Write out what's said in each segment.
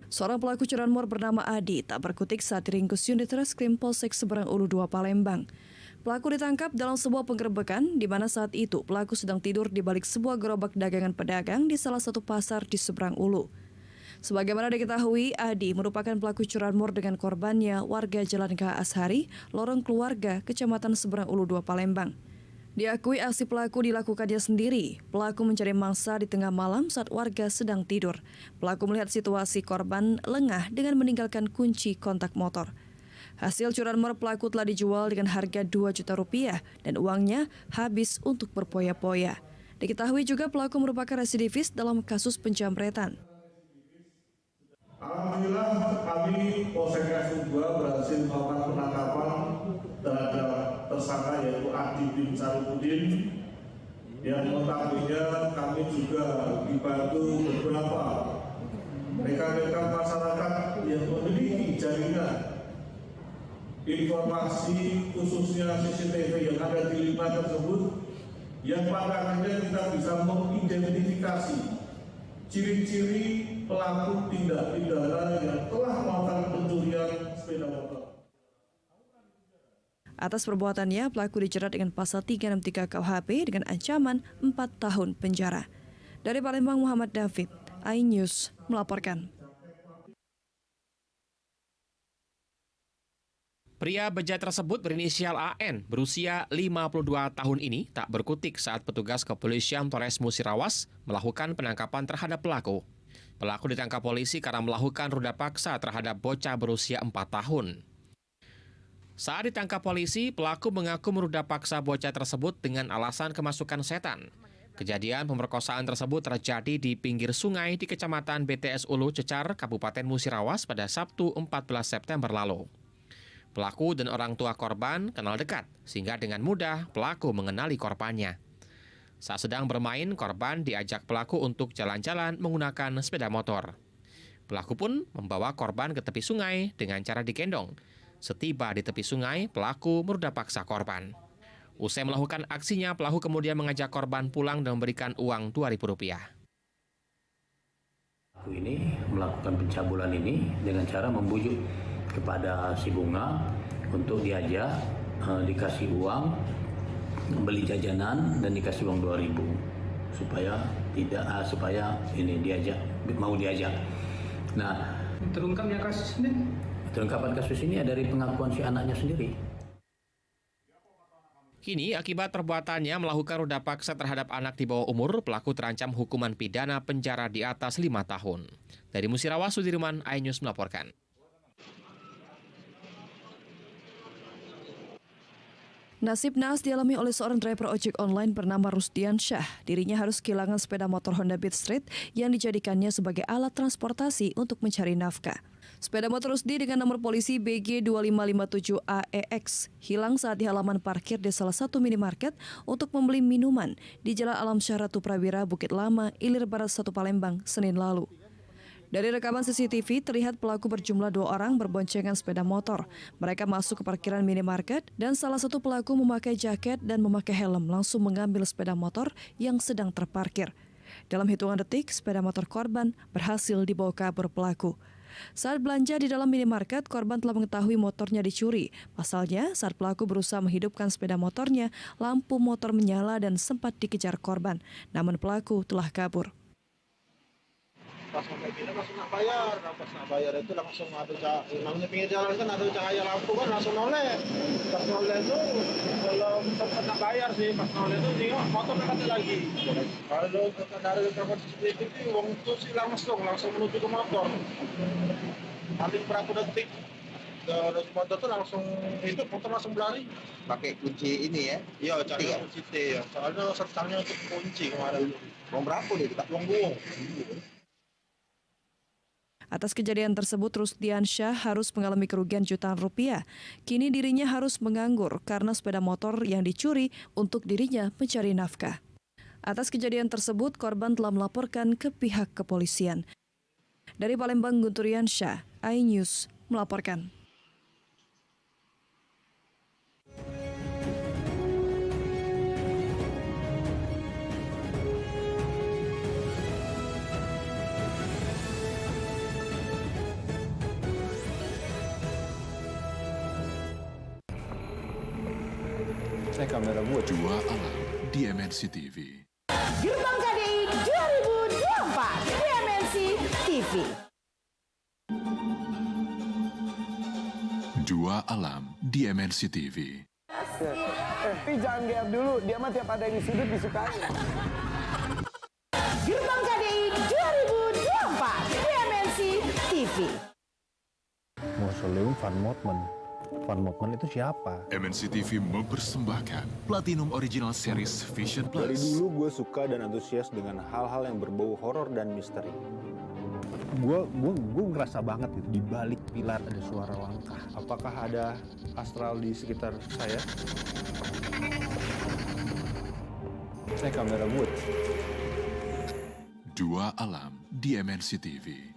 Seorang pelaku curanmor bernama Adi tak berkutik saat diringkus unit reskrim Polsek Seberang Ulu 2 Palembang. Pelaku ditangkap dalam sebuah penggerebekan di mana saat itu pelaku sedang tidur di balik sebuah gerobak dagangan pedagang di salah satu pasar di Seberang Ulu. Sebagaimana diketahui, Adi merupakan pelaku curanmor dengan korbannya warga Jalan K. Ashari, Lorong Keluarga, Kecamatan Seberang Ulu 2 Palembang. Diakui aksi pelaku dilakukannya sendiri. Pelaku mencari mangsa di tengah malam saat warga sedang tidur. Pelaku melihat situasi korban lengah dengan meninggalkan kunci kontak motor. Hasil curanmor pelaku telah dijual dengan harga 2 juta rupiah dan uangnya habis untuk berpoya-poya. Diketahui juga pelaku merupakan residivis dalam kasus penjamretan. Alhamdulillah kami Polsek S2 berhasil melakukan penangkapan terhadap tersangka yaitu Adi bin Saripudin, yang notabene kami juga dibantu beberapa rekan-rekan masyarakat yang memiliki jaringan informasi khususnya CCTV yang ada di 5 tersebut, yang pada akhirnya kita bisa mengidentifikasi ciri-ciri pelaku tindak pidana yang telah melakukan pencurian sepeda motor. Atas perbuatannya, pelaku dijerat dengan pasal 363 KUHP dengan ancaman 4 tahun penjara. Dari Palembang, Muhammad David, iNews melaporkan. Pria bejat tersebut berinisial AN berusia 52 tahun ini tak berkutik saat petugas kepolisian Polres Musirawas melakukan penangkapan terhadap pelaku. Pelaku ditangkap polisi karena melakukan ruda paksa terhadap bocah berusia 4 tahun. Saat ditangkap polisi, pelaku mengaku meruda paksa bocah tersebut dengan alasan kemasukan setan. Kejadian pemerkosaan tersebut terjadi di pinggir sungai di Kecamatan BTS Ulu Cecar, Kabupaten Musirawas pada Sabtu 14 September lalu. Pelaku dan orang tua korban kenal dekat, sehingga dengan mudah pelaku mengenali korbannya. Saat sedang bermain, korban diajak pelaku untuk jalan-jalan menggunakan sepeda motor. Pelaku pun membawa korban ke tepi sungai dengan cara digendong. Setiba di tepi sungai, pelaku meruda paksa korban. Usai melakukan aksinya, pelaku kemudian mengajak korban pulang dan memberikan uang Rp2.000. Pelaku ini melakukan pencabulan ini dengan cara membujuk kepada si Bunga untuk diajak dikasih uang, beli jajanan dan dikasih uang 2.000 supaya ini mau diajak. Nah, terungkapnya kasus ini? Terungkapan kasus ini dari pengakuan si anaknya sendiri. Kini, akibat perbuatannya melakukan ruda paksa terhadap anak di bawah umur, pelaku terancam hukuman pidana penjara di atas 5 tahun. Dari Musirawas, Sudirman, iNews melaporkan. Nasib naas dialami oleh seorang driver ojek online bernama Rusdian Syah. Dirinya harus kehilangan sepeda motor Honda Beat Street yang dijadikannya sebagai alat transportasi untuk mencari nafkah. Sepeda motor Rusdi dengan nomor polisi BG2557AEX hilang saat di halaman parkir di salah satu minimarket untuk membeli minuman di Jalan Alam Syah Ratu Prawira, Bukit Lama, Ilir Barat 1 Palembang, Senin lalu. Dari rekaman CCTV, terlihat pelaku berjumlah 2 orang berboncengan sepeda motor. Mereka masuk ke parkiran minimarket dan salah satu pelaku memakai jaket dan memakai helm langsung mengambil sepeda motor yang sedang terparkir. Dalam hitungan detik, sepeda motor korban berhasil dibawa kabur pelaku. Saat belanja di dalam minimarket, korban telah mengetahui motornya dicuri. Pasalnya, saat pelaku berusaha menghidupkan sepeda motornya, lampu motor menyala dan sempat dikejar korban. Namun pelaku telah kabur. Pas sampai pindah langsung nak bayar, pas nak bayar itu langsung ada namanya pinggir jalan kan ada cahaya lampu kan langsung noleh. Pas noleh itu belum sempat nak bayar sih, pas noleh itu tengok motor ada lagi. Kalau dari rekaman CCTV uang itu sih langsung menuju ke motor. Ambil berapa detik dari motor itu langsung itu motor langsung berlari. Pakai kunci ini ya? Iya, cari kunci T ya. Soalnya sertangnya untuk kunci kemarin. Uang berapa dia? Uang buang. Atas kejadian tersebut, Rusdian Syah harus mengalami kerugian jutaan rupiah. Kini dirinya harus menganggur karena sepeda motor yang dicuri untuk dirinya mencari nafkah. Atas kejadian tersebut, korban telah melaporkan ke pihak kepolisian. Dari Palembang, Gunturian Syah, iNews melaporkan. Kamera buat. Dua Alam di MNC TV. Gerbang KDI 2024 di MNC TV. Dua Alam di MNC TV. Jangan GR dulu, dia mah tiap ada yang di sudut disukai. Gerbang KDI 2024 di MNC TV. Mausoleum Van Motman. Van Motman itu siapa? MNC TV mempersembahkan Platinum Original Series Vision Dari Plus. dulu gue suka dan antusias dengan hal-hal yang berbau horor dan misteri. Gue ngerasa banget gitu, di balik pilar ada suara langkah. Apakah ada astral di sekitar saya? Kamera buat. Dua Alam di MNC TV.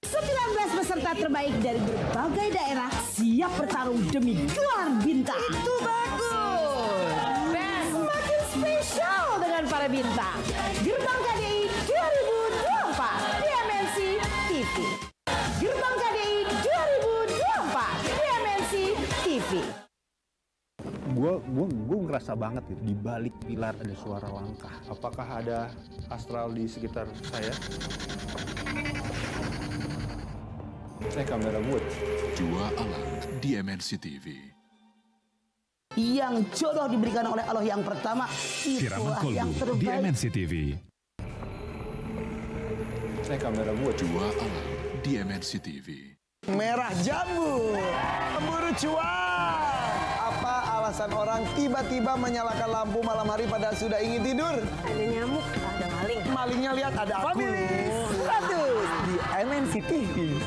19 peserta terbaik dari berbagai daerah siap bertarung demi gelar bintang. Itu bagus. Semakin spesial dengan para bintang. Gerbang KDI 2024 di MNC TV. Gerbang KDI 2024 di MNC TV. Gue ngerasa banget gitu, di balik pilar ada suara langkah. Apakah ada astral di sekitar saya? Kamera buat. Dua Alam di MNC TV. Yang jodoh diberikan oleh Allah yang pertama, itulah yang terbaik. di MNC TV. Kamera buat. Dua Alam di MNC TV. Merah jambu, pemburu cuan. Apa alasan orang tiba-tiba menyalakan lampu malam hari padahal sudah ingin tidur? Ada nyamuk, ada maling. Malingnya lihat ada aku. 100 di MNC TV.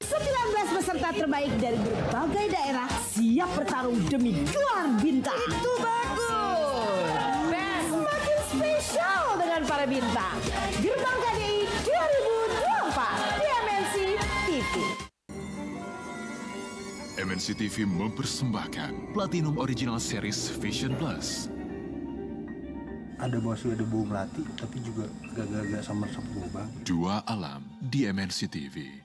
19 peserta terbaik dari berbagai daerah siap bertarung demi gelar bintang. Itu bagus. Semakin spesial dengan para bintang. Gerbang KDI 2024 di MNC TV. MNC TV mempersembahkan Platinum Original Series Vision Plus. Ada bau melati, tapi juga gak sama lubang. Dua Alam di MNC TV.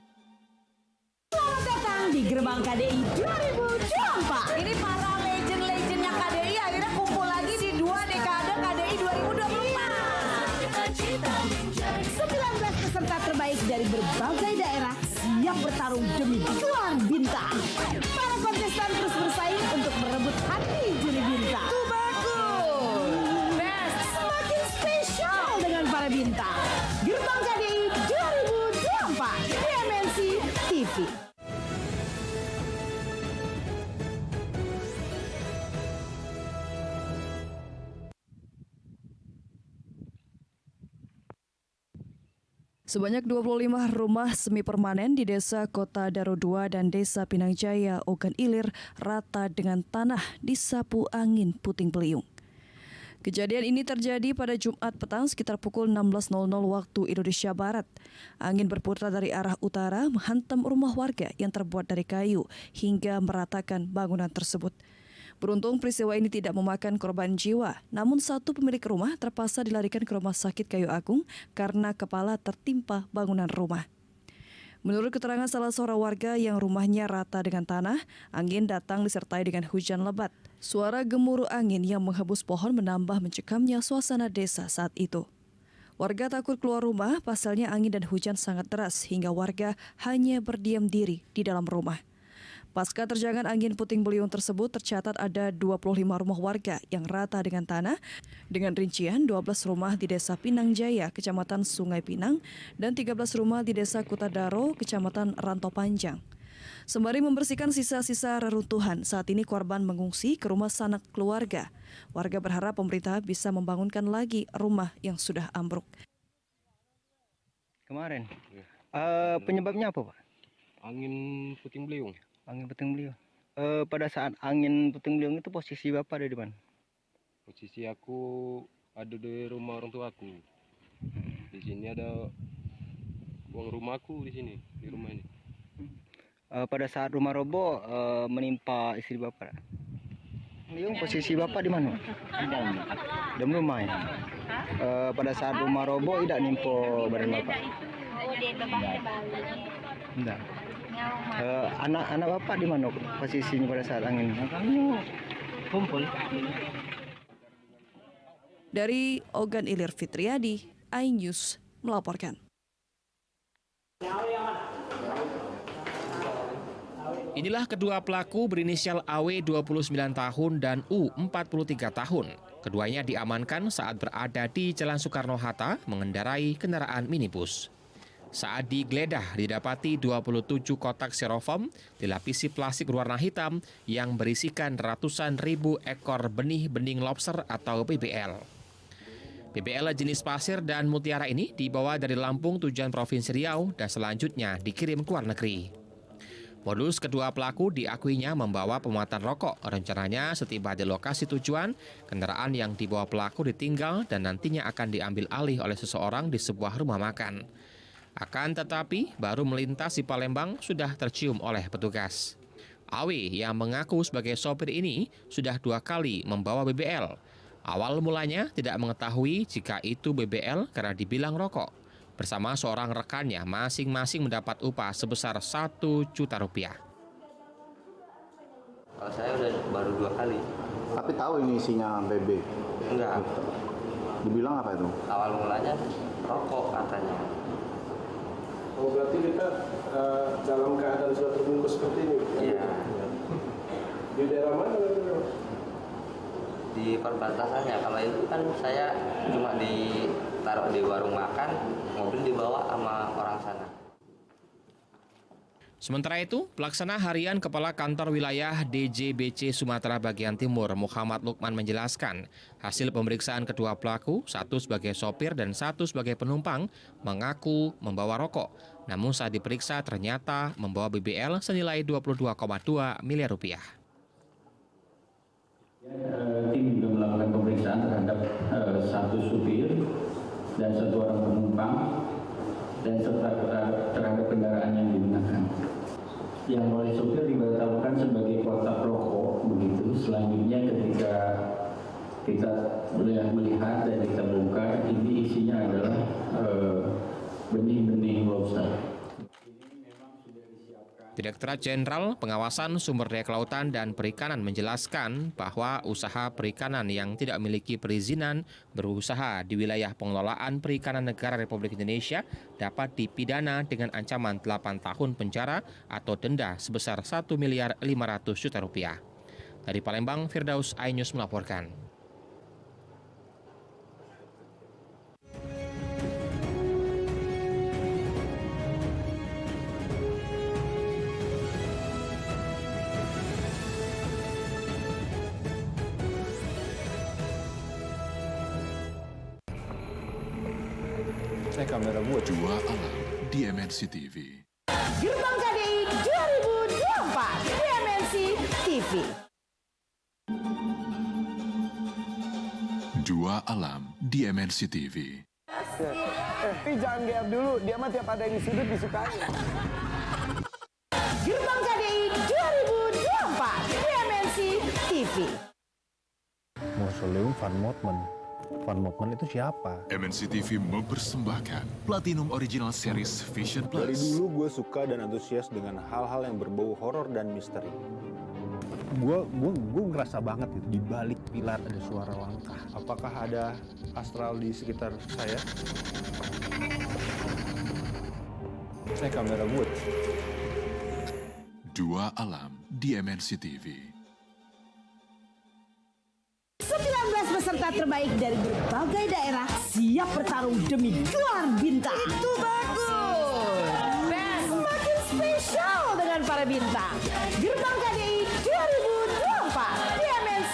Selamat datang di Gerbang KDI 2024. Ini para legend-legendnya KDI akhirnya kumpul lagi di 2 dekade KDI 2024. 19 peserta terbaik dari berbagai daerah siap bertarung demi gelar bintang. Para kontestan terus bersaing untuk merebut hati juri bintang. Itu bagus. Semakin spesial dengan para bintang. Gerbang KDI 2024 di MNC TV. Sebanyak 25 rumah semi permanen di Desa Kota Daro II dan Desa Pinang Jaya, Ogan Ilir rata dengan tanah disapu angin puting beliung. Kejadian ini terjadi pada Jumat petang sekitar pukul 16.00 waktu Indonesia Barat. Angin berputar dari arah utara menghantam rumah warga yang terbuat dari kayu hingga meratakan bangunan tersebut. Beruntung peristiwa ini tidak memakan korban jiwa, namun satu pemilik rumah terpaksa dilarikan ke Rumah Sakit Kayu Agung karena kepala tertimpa bangunan rumah. Menurut keterangan salah seorang warga yang rumahnya rata dengan tanah, angin datang disertai dengan hujan lebat. Suara gemuruh angin yang menghembus pohon menambah mencekamnya suasana desa saat itu. Warga takut keluar rumah, pasalnya angin dan hujan sangat deras hingga warga hanya berdiam diri di dalam rumah. Pasca terjangan angin puting beliung tersebut tercatat ada 25 rumah warga yang rata dengan tanah dengan rincian 12 rumah di Desa Pinang Jaya, Kecamatan Sungai Pinang dan 13 rumah di Desa Kutadaro, Kecamatan Rantau Panjang. Sembari membersihkan sisa-sisa reruntuhan, saat ini korban mengungsi ke rumah sanak keluarga. Warga berharap pemerintah bisa membangunkan lagi rumah yang sudah ambruk. Kemarin, penyebabnya apa, Pak? Angin puting beliung. Angin puting beliung. Pada saat angin puting beliung itu posisi Bapak ada di mana? Posisi aku ada di rumah orang tuaku. Di sini ada uang rumahku di sini, di rumah ini. Pada saat rumah roboh menimpa istri Bapak. Beliung posisi Bapak di mana? Di dalam rumah ya. Pada saat rumah roboh tidak nimpo badan Bapak. Enggak. Anak bapak di mana posisinya pada saat angin? Kumpul. Dari Ogan Ilir Fitriadi, iNews melaporkan. Inilah kedua pelaku berinisial AW 29 tahun dan U 43 tahun. Keduanya diamankan saat berada di Jalan Soekarno-Hatta mengendarai kendaraan minibus. Saat digeledah didapati 27 kotak styrofoam dilapisi plastik berwarna hitam yang berisikan ratusan ribu ekor benih-bening lobster atau BBL. BBL jenis pasir dan mutiara ini dibawa dari Lampung tujuan Provinsi Riau dan selanjutnya dikirim ke luar negeri. Modus kedua pelaku diakuinya membawa pemuatan rokok. Rencananya setiba di lokasi tujuan, kendaraan yang dibawa pelaku ditinggal dan nantinya akan diambil alih oleh seseorang di sebuah rumah makan. Akan tetapi, baru melintas di Palembang sudah tercium oleh petugas. AW yang mengaku sebagai sopir ini sudah 2 kali membawa BBL. Awal mulanya tidak mengetahui jika itu BBL karena dibilang rokok. Bersama seorang rekannya masing-masing mendapat upah sebesar Rp1 juta. Kalau saya udah baru 2 kali. Tapi tahu ini isinya BB? Enggak. Dibilang apa itu? Awal mulanya rokok katanya. Oh, berarti kita dalam keadaan sudah terbungkus seperti ini? Iya. Di daerah mana? Di perbatasannya. Kalau itu kan saya cuma ditaruh di warung makan, mobil dibawa sama orang sana. Sementara itu, pelaksana harian Kepala Kantor Wilayah DJBC Sumatera Bagian Timur, Muhammad Lukman menjelaskan, hasil pemeriksaan kedua pelaku, satu sebagai sopir dan satu sebagai penumpang, mengaku membawa rokok. Namun saat diperiksa ternyata membawa BBL senilai Rp22,2 miliar. Tim juga melakukan pemeriksaan terhadap satu supir dan satu orang penumpang dan serta terhadap kendaraan yang digunakan. Yang oleh supir dibatalkan sebagai kotak rokok begitu. Selanjutnya ketika kita melihat dan kita bongkar, ini isinya adalah benih-benih lobster. Direktorat Jenderal Pengawasan Sumber Daya Kelautan dan Perikanan menjelaskan bahwa usaha perikanan yang tidak memiliki perizinan berusaha di wilayah pengelolaan perikanan negara Republik Indonesia dapat dipidana dengan ancaman 8 tahun penjara atau denda sebesar Rp1,5 miliar. Dari Palembang, Firdaus, iNews melaporkan. Kamera buat 2 Alam di MNC TV. Gerbang KDI 2024 di MNC TV. 2 Alam di MNC TV. Jangan GR dulu, dia mah tiap ada di sudut disukai. Gerbang KDI 2024 di MNC TV. Mausoleum Van Motman. Van Motman itu siapa? MNC TV mempersembahkan Platinum Original Series Vision Plus. Dari dulu gue suka dan antusias dengan hal-hal yang berbau horor dan misteri. Gue ngerasa banget gitu, di balik pilar ada suara langkah. Apakah ada astral di sekitar saya? Kamera buat 2 Alam di MNC TV. 19 peserta terbaik dari berbagai daerah siap bertarung demi gelar bintang. Itu bagus. Semakin spesial dengan para bintang. Gerbang KDI 2024 di MNC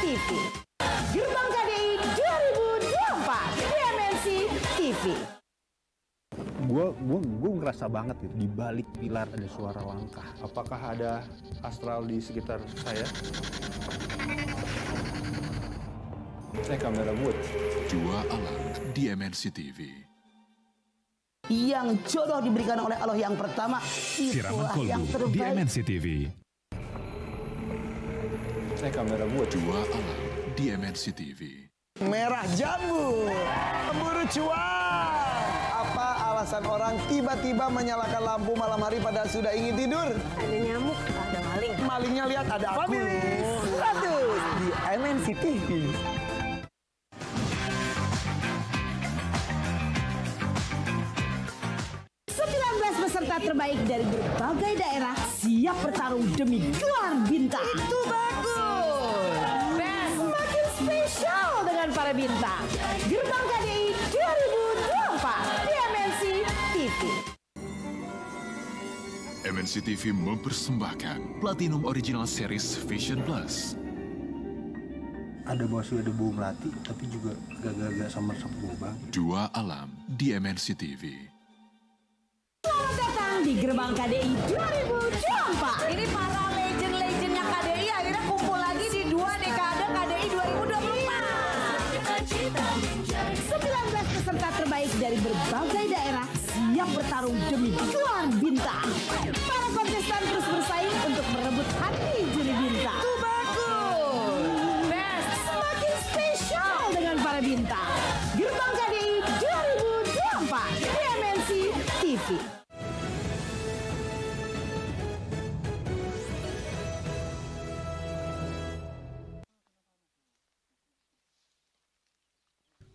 TV. Gerbang KDI 2024 di MNC TV. Gue ngerasa banget gitu, di balik pilar ada suara langkah. Apakah ada astral di sekitar saya? Kamera buat 2 Alam di MNC TV. Yang jodoh diberikan oleh Allah yang pertama, itulah yang terbaik. Di MNC TV. Kamera buat 2 Alam di MNC TV. Merah jambu, pemburu cuan. Apa alasan belasan orang tiba-tiba menyalakan lampu malam hari pada sudah ingin tidur. Ada nyamuk, ada maling. Malingnya lihat ada aku. Family 100 di MNC TV. Peserta terbaik dari berbagai daerah siap bertarung demi gelar bintang. Itu bagus. Semakin spesial dengan para bintang. Gerbang KDI 2024 di MNC TV. MNC TV mempersembahkan Platinum Original Series Vision Plus. Ada bosnya, ada bau melati, tapi juga gak sama sepuh bang. Dua alam di MNC TV. Selamat datang di Gerbang KDI 2024. Ini para legend-legendnya KDI akhirnya kumpul lagi di 2 dekade KDI 2024. 19 peserta terbaik dari berbagai daerah siap bertarung demi gelar bintang. Para kontestan terus bersaing untuk merebut hati juri bintang. Itu bagus. Semakin spesial dengan para bintang. Gerbang KDI 2024 di MNC TV.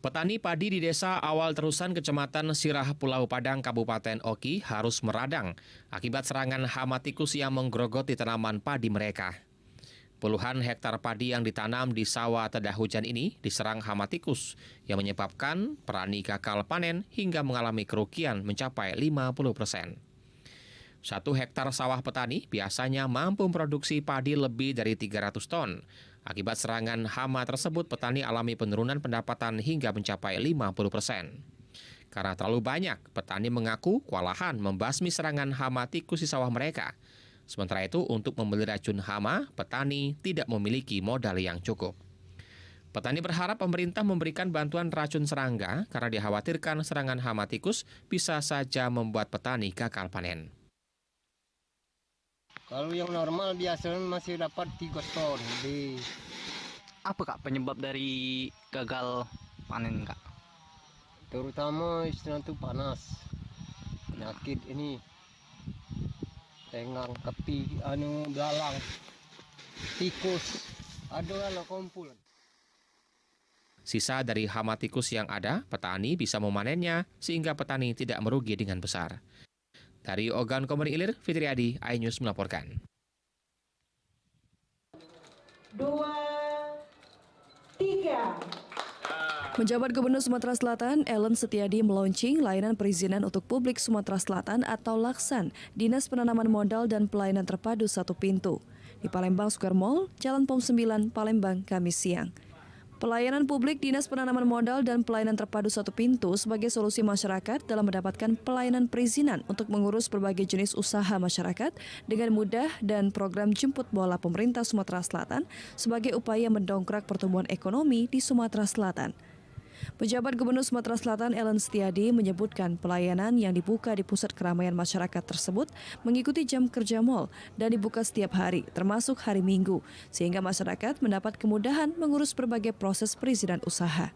Petani padi di desa Awal Terusan, Kecamatan Sirah, Pulau Padang, Kabupaten Oki harus meradang akibat serangan hama tikus yang menggerogoti tanaman padi mereka. Puluhan hektar padi yang ditanam di sawah tedah hujan ini diserang hama tikus yang menyebabkan petani gagal panen hingga mengalami kerugian mencapai 50%. 1 hektar sawah petani biasanya mampu memproduksi padi lebih dari 300 ton. Akibat serangan hama tersebut, petani alami penurunan pendapatan hingga mencapai 50%. Karena terlalu banyak, petani mengaku kewalahan membasmi serangan hama tikus di sawah mereka. Sementara itu, untuk membeli racun hama, petani tidak memiliki modal yang cukup. Petani berharap pemerintah memberikan bantuan racun serangga karena dikhawatirkan serangan hama tikus bisa saja membuat petani gagal panen. Kalau yang normal biasanya masih dapat 3 ton. Apa Kak penyebab dari gagal panen Kak? Terutama istilah itu panas. Penyakit ini. Tengang, kepi, belalang, tikus. Ada lah kumpul. Sisa dari hama tikus yang ada, petani bisa memanennya sehingga petani tidak merugi dengan besar. Dari Ogan Komering Ilir, Fitriadi, iNews melaporkan. 2, 3. Penjabat Gubernur Sumatera Selatan, Ellen Setiadi meluncing layanan perizinan untuk publik Sumatera Selatan atau Laksan, Dinas Penanaman Modal dan Pelayanan Terpadu Satu Pintu, di Palembang Square Mall, Jalan POM 9, Palembang, Kamis siang. Pelayanan publik Dinas Penanaman Modal dan Pelayanan Terpadu Satu Pintu sebagai solusi masyarakat dalam mendapatkan pelayanan perizinan untuk mengurus berbagai jenis usaha masyarakat dengan mudah dan program jemput bola pemerintah Sumatera Selatan sebagai upaya mendongkrak pertumbuhan ekonomi di Sumatera Selatan. Penjabat Gubernur Sumatera Selatan Ellen Setiadi menyebutkan pelayanan yang dibuka di pusat keramaian masyarakat tersebut mengikuti jam kerja mal dan dibuka setiap hari, termasuk hari Minggu, sehingga masyarakat mendapat kemudahan mengurus berbagai proses perizinan usaha.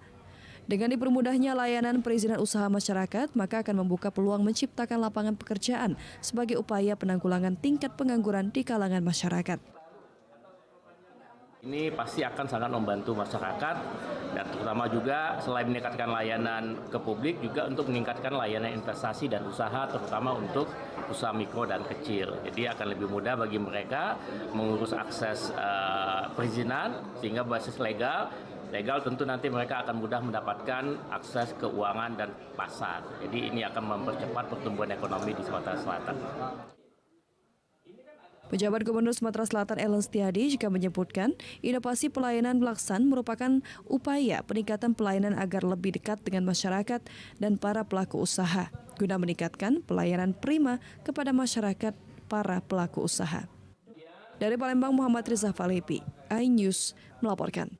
Dengan dipermudahnya layanan perizinan usaha masyarakat, maka akan membuka peluang menciptakan lapangan pekerjaan sebagai upaya penanggulangan tingkat pengangguran di kalangan masyarakat. Ini pasti akan sangat membantu masyarakat dan terutama juga selain meningkatkan layanan ke publik juga untuk meningkatkan layanan investasi dan usaha terutama untuk usaha mikro dan kecil. Jadi akan lebih mudah bagi mereka mengurus akses perizinan sehingga basis legal tentu nanti mereka akan mudah mendapatkan akses keuangan dan pasar. Jadi ini akan mempercepat pertumbuhan ekonomi di Sumatera Selatan. Penjabat Gubernur Sumatera Selatan Ellen Setiadi juga menyebutkan inovasi pelayanan Laksan merupakan upaya peningkatan pelayanan agar lebih dekat dengan masyarakat dan para pelaku usaha guna meningkatkan pelayanan prima kepada masyarakat para pelaku usaha. Dari Palembang, Muhammad Rizah Falepi, iNews melaporkan.